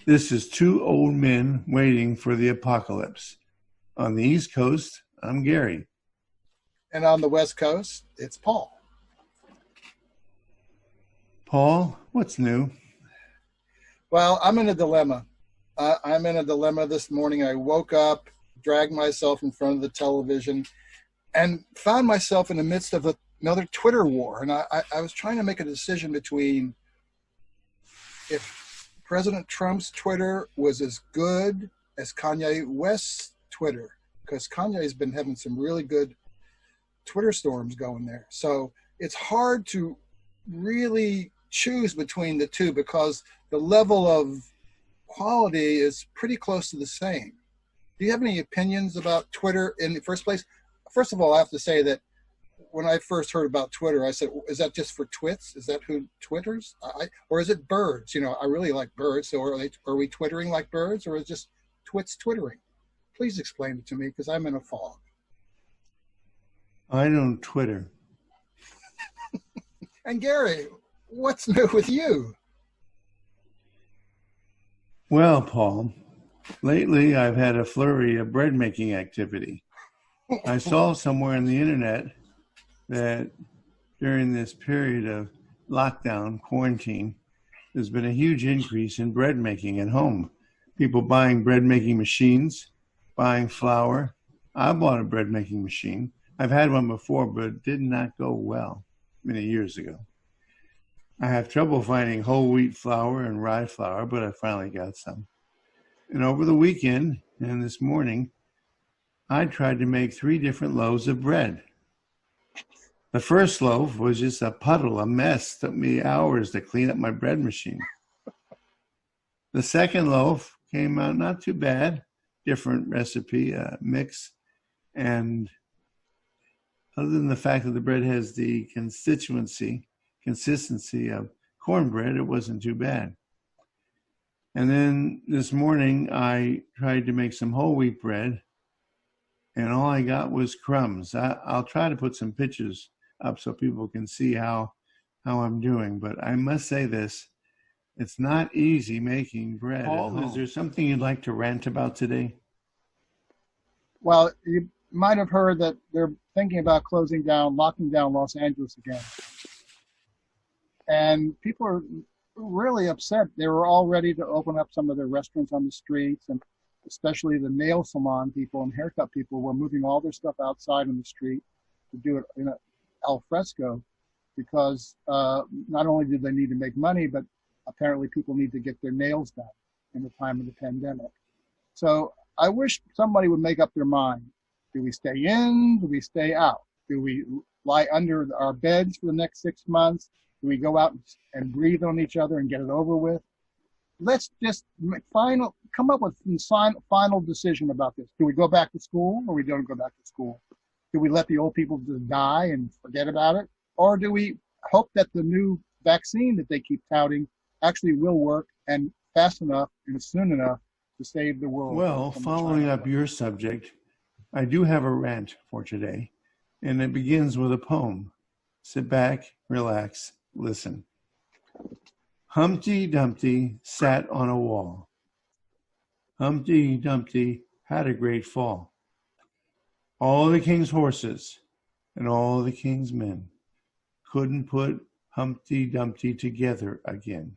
This is two old men waiting for the apocalypse. On the East Coast, I'm Gary. And on the West Coast, it's Paul. Paul, what's new? Well, I'm in a dilemma. I'm in a dilemma this morning. I woke up, dragged myself in front of the television, and found myself in the midst of another Twitter war. And I was trying to make a decision between if President Trump's Twitter was as good as Kanye West's Twitter, because Kanye's been having some really good Twitter storms going there. So it's hard to really choose between the two because the level of quality is pretty close to the same. Do you have any opinions about Twitter in the first place? First of all, I have to say that when I first heard about Twitter, I said, is that just for twits? Is that who twitters? Or is it birds? You know, I really like birds. So are we twittering like birds, or is it just twits twittering? Please explain it to me because I'm in a fog. I don't Twitter. And Gary, what's new with you? Well, Paul, lately I've had a flurry of bread making activity. I saw somewhere on the internet that during this period of lockdown, quarantine, there's been a huge increase in bread making at home. People buying bread making machines, buying flour. I bought a bread making machine. I've had one before, but it did not go well many years ago. I have trouble finding whole wheat flour and rye flour, but I finally got some. And over the weekend and this morning, I tried to make 3 different loaves of bread. The first loaf was just a puddle, a mess. Took me hours to clean up my bread machine. The second loaf came out not too bad, different recipe, mix. And other than the fact that the bread has the consistency of cornbread, it wasn't too bad. And then this morning, I tried to make some whole wheat bread, and all I got was crumbs. I'll try to put some pictures up so people can see how I'm doing, but I must say this, it's not easy making bread. Paul, is there something you'd like to rant about today? Well, you might have heard that they're thinking about locking down Los Angeles again. And people are really upset. They were all ready to open up some of their restaurants on the streets, and especially the nail salon people and haircut people were moving all their stuff outside on the street to do it in al fresco because not only do they need to make money, but apparently people need to get their nails done in the time of the pandemic. So I wish somebody would make up their mind. Do we stay in? Do we stay out? Do we lie under our beds for the next 6 months? Do we go out and breathe on each other and get it over with? Let's just come up with a final decision about this. Do we go back to school, or we don't go back to school? Do we let the old people just die and forget about it? Or do we hope that the new vaccine that they keep touting actually will work and fast enough and soon enough to save the world? Well, following up your subject, I do have a rant for today, and it begins with a poem. Sit back, relax, listen. Humpty Dumpty sat on a wall. Humpty Dumpty had a great fall. All the king's horses and all the king's men couldn't put Humpty Dumpty together again.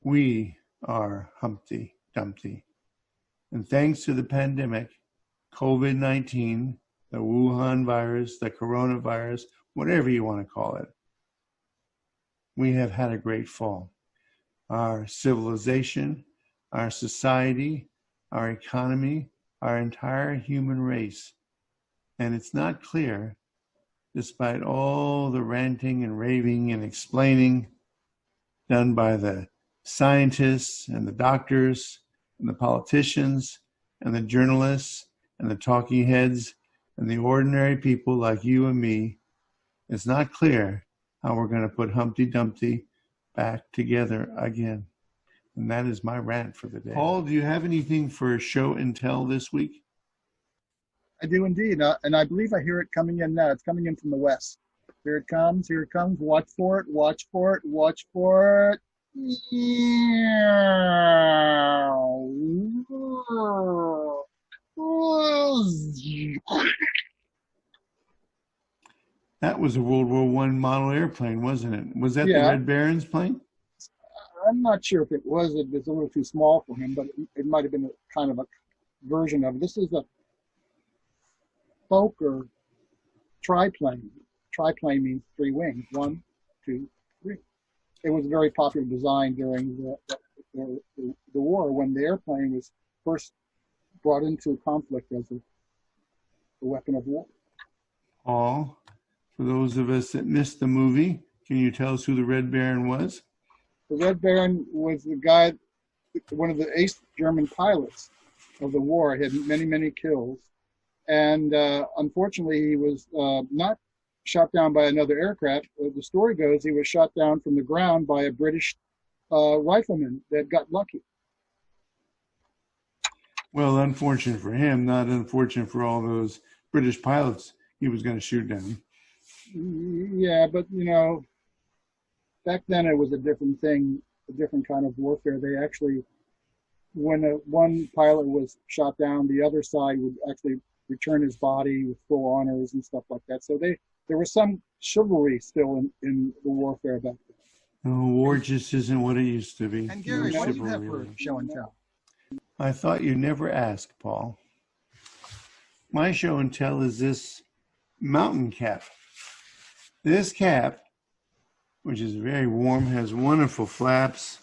We are Humpty Dumpty. And thanks to the pandemic, COVID-19, the Wuhan virus, the coronavirus, whatever you want to call it, we have had a great fall. Our civilization, our society, our economy, our entire human race. And it's not clear, despite all the ranting and raving and explaining done by the scientists and the doctors and the politicians and the journalists and the talking heads and the ordinary people like you and me, it's not clear how we're going to put Humpty Dumpty back together again. And that is my rant for the day. Paul, do you have anything for show and tell this week? I do indeed, and I believe I hear it coming in now. It's coming in from the west. Here it comes. Here it comes. Watch for it. Watch for it. Watch for it. That was a World War One model airplane, wasn't it? Was that the Yeah, Red Baron's plane? I'm not sure if it was. It was a little too small for him, but it might have been a kind of a version of it. This is a Fokker triplane. Triplane means three wings. One, two, three. It was a very popular design during the war when the airplane was first brought into conflict as a weapon of war. Paul, for those of us that missed the movie, can you tell us who the Red Baron was? The Red Baron was the guy, one of the ace German pilots of the war. He had many, many kills. And unfortunately, he was not shot down by another aircraft. The story goes he was shot down from the ground by a British rifleman that got lucky. Well, unfortunate for him, not unfortunate for all those British pilots he was going to shoot down. Yeah, but back then it was a different thing, a different kind of warfare. They actually, when one pilot was shot down, the other side would actually return his body with full honors and stuff like that. So there was some chivalry still in the warfare back then. Oh, war just isn't what it used to be. And Gary, No what do you have chivalry. for show and tell? I thought you'd never ask, Paul. My show and tell is this mountain cap. This cap, which is very warm, has wonderful flaps,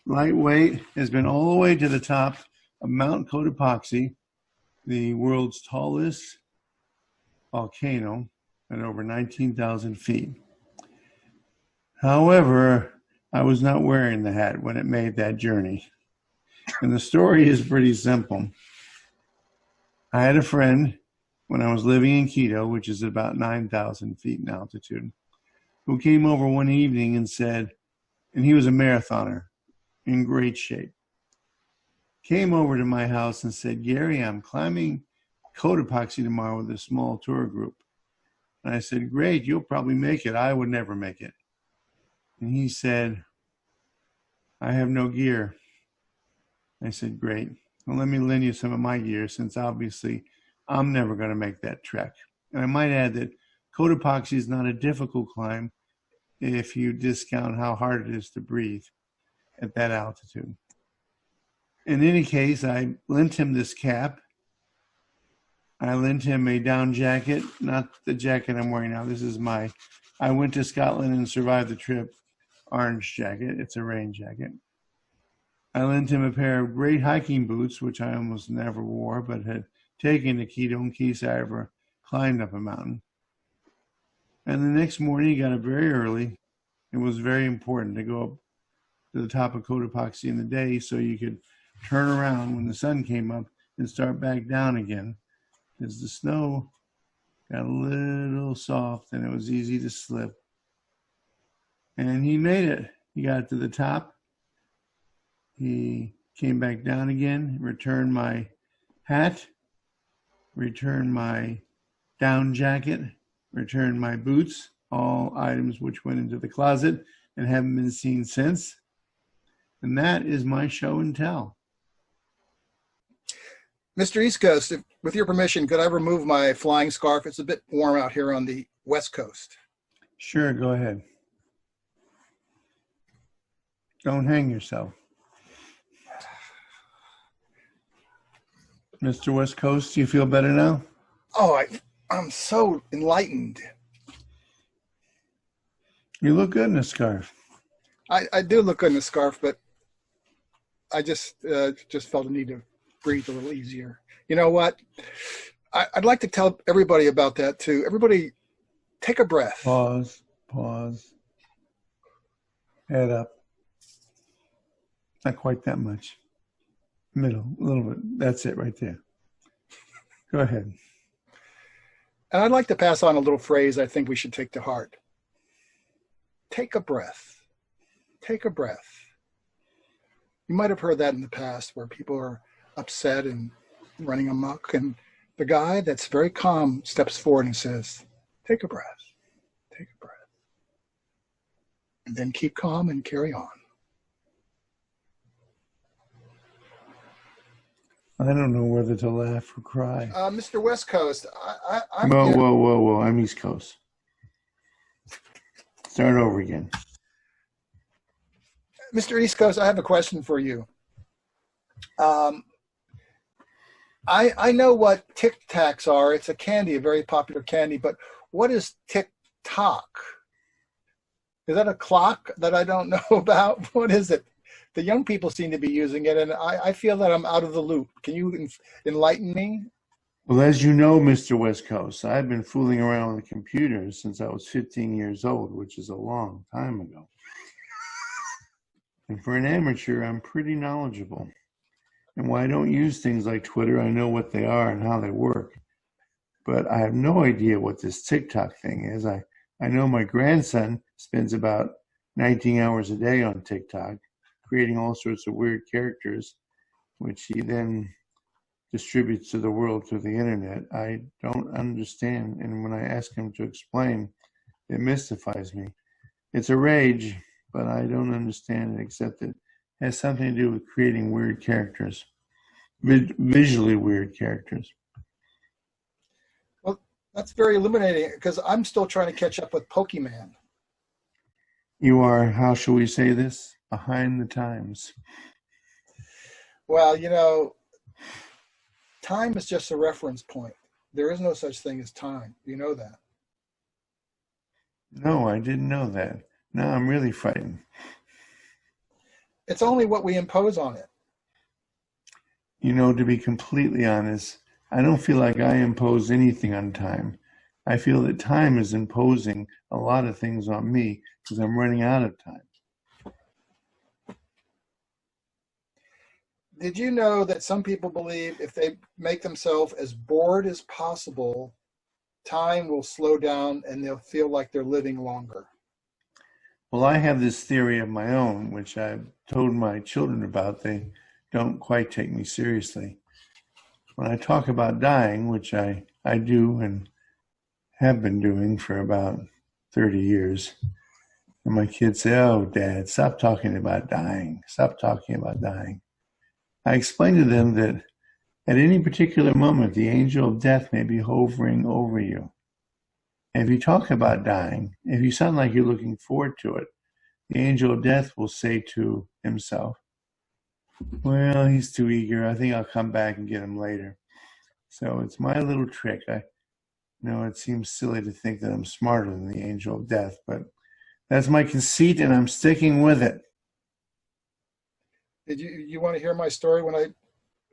lightweight, has been all the way to the top of Mount Cotopaxi, the world's tallest volcano at over 19,000 feet. However, I was not wearing the hat when it made that journey. And the story is pretty simple. I had a friend when I was living in Quito, which is about 9,000 feet in altitude, who came over one evening and said, and he was a marathoner in great shape, came over to my house and said, Gary, I'm climbing Cotopaxi tomorrow with a small tour group. And I said, great, you'll probably make it. I would never make it. And he said, I have no gear. I said, great. Well, let me lend you some of my gear since obviously I'm never going to make that trek. And I might add that Cotopaxi is not a difficult climb if you discount how hard it is to breathe at that altitude. In any case, I lent him this cap. I lent him a down jacket, not the jacket I'm wearing now. This is my, I went to Scotland and survived the trip, orange jacket. It's a rain jacket. I lent him a pair of great hiking boots, which I almost never wore, but had taken to Quito in case I ever climbed up a mountain. And the next morning, he got up very early. It was very important to go up to the top of Cotopaxi in the day so you could turn around when the sun came up and start back down again, because the snow got a little soft and it was easy to slip. And he made it. He got to the top. He came back down again, returned my hat, returned my down jacket, returned my boots, all items which went into the closet and haven't been seen since. And that is my show and tell. Mr. East Coast, with your permission, could I remove my flying scarf? It's a bit warm out here on the West Coast. Sure, go ahead. Don't hang yourself. Mr. West Coast, do you feel better now? Oh, I'm so enlightened. You look good in a scarf. I do look good in a scarf, but I just felt a need to breathe a little easier. You know what? I'd like to tell everybody about that too. Everybody, take a breath. Pause. Head up. Not quite that much. Middle, a little bit. That's it right there. Go ahead. And I'd like to pass on a little phrase I think we should take to heart. Take a breath. Take a breath. You might have heard that in the past where people are upset and running amok, the guy that's very calm steps forward and says, take a breath, take a breath, and then keep calm and carry on. I don't know whether to laugh or cry. Mr. West Coast, I'm Whoa, whoa, whoa, whoa. I'm East Coast. Start over again. Mr. East Coast, I have a question for you. I know what Tic Tacs are. It's a candy, a very popular candy, but what is Tic Toc? Is that a clock that I don't know about? What is it? The young people seem to be using it, and I feel that I'm out of the loop. Can you enlighten me? Well, as you know, Mr. West Coast, I've been fooling around with computers since I was 15 years old, which is a long time ago. And for an amateur, I'm pretty knowledgeable. And while I don't use things like Twitter, I know what they are and how they work. But I have no idea what this TikTok thing is. I know my grandson spends about 19 hours a day on TikTok, creating all sorts of weird characters, which he then distributes to the world through the internet. I don't understand, and when I ask him to explain, it mystifies me. It's a rage, but I don't understand it, except it has something to do with creating weird characters, visually weird characters. Well, that's very illuminating, because I'm still trying to catch up with Pokemon. You are, how shall we say this, behind the times. Well, you know, time is just a reference point. There is no such thing as time. You know that. No, I didn't know that. Now I'm really frightened. It's only what we impose on it. You know, to be completely honest, I don't feel like I impose anything on time. I feel that time is imposing a lot of things on me because I'm running out of time. Did you know that some people believe if they make themselves as bored as possible, time will slow down and they'll feel like they're living longer? Well, I have this theory of my own, which I've told my children about. They don't quite take me seriously. When I talk about dying, which I do and have been doing for about 30 years, and my kids say, "Oh, Dad, stop talking about dying. Stop talking about dying." I explain to them that at any particular moment, the angel of death may be hovering over you. And if you talk about dying, if you sound like you're looking forward to it, the angel of death will say to himself, "Well, he's too eager. I think I'll come back and get him later." So it's my little trick. I know it seems silly to think that I'm smarter than the angel of death, but that's my conceit and I'm sticking with it. Did you want to hear my story when I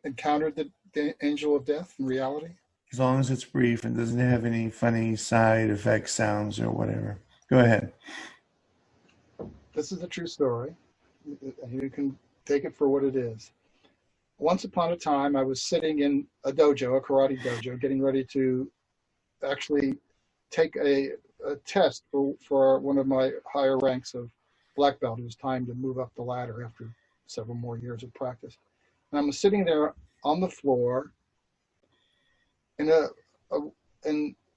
encountered the angel of death in reality? As long as it's brief and doesn't have any funny side effect sounds or whatever. Go ahead. This is a true story. You can take it for what it is. Once upon a time, I was sitting in a dojo, a karate dojo, getting ready to actually take a test for one of my higher ranks of black belt. It was time to move up the ladder after several more years of practice. And I'm sitting there on the floor, and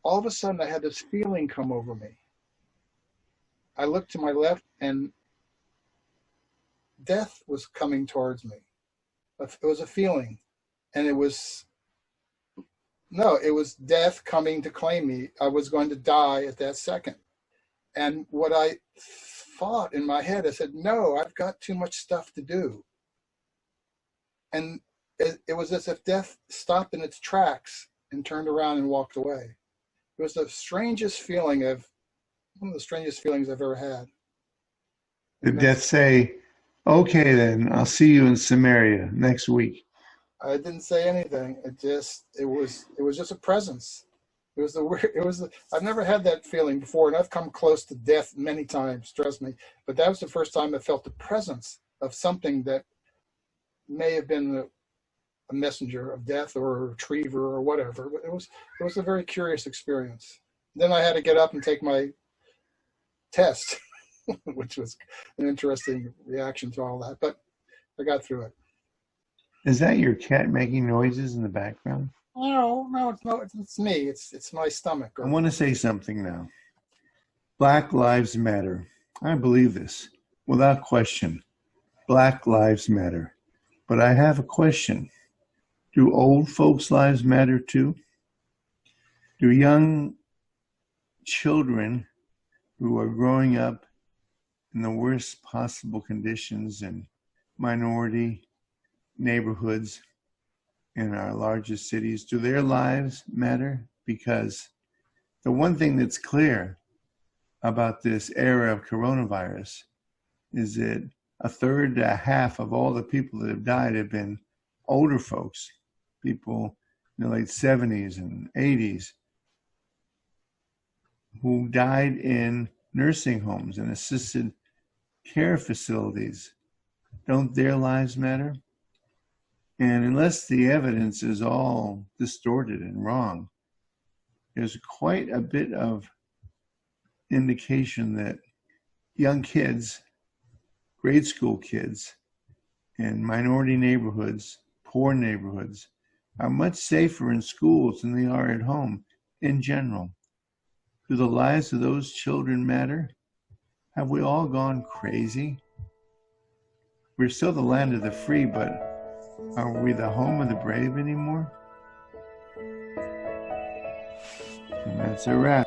all of a sudden I had this feeling come over me. I looked to my left, and death was coming towards me. It was a feeling, and it was death coming to claim me. I was going to die at that second. And what I thought in my head, I said, no, I've got too much stuff to do. And it was as if death stopped in its tracks and turned around and walked away. It was one of the strangest feelings I've ever had. Did death say, "Okay, then I'll see you in Samaria next week"? I didn't say anything. It was just a presence. I've never had that feeling before, and I've come close to death many times, trust me. But that was the first time I felt the presence of something that may have been a messenger of death or a retriever or whatever. But it was a very curious experience. Then I had to get up and take my test, which was an interesting reaction to all that. But I got through it. Is that your cat making noises in the background? No, it's me. It's my stomach. I want to say something now. Black Lives Matter. I believe this without question. Black Lives Matter. But I have a question. Do old folks' lives matter too? Do young children who are growing up in the worst possible conditions in minority neighborhoods in our largest cities, do their lives matter? Because the one thing that's clear about this era of coronavirus is that a third to a half of all the people that have died have been older folks, people in the late 70s and 80s, who died in nursing homes and assisted care facilities. Don't their lives matter? And unless the evidence is all distorted and wrong, there's quite a bit of indication that young kids, grade school kids, in minority neighborhoods, poor neighborhoods, are much safer in schools than they are at home in general. Do the lives of those children matter? Have we all gone crazy? We're still the land of the free, but are we the home of the brave anymore? And that's a wrap.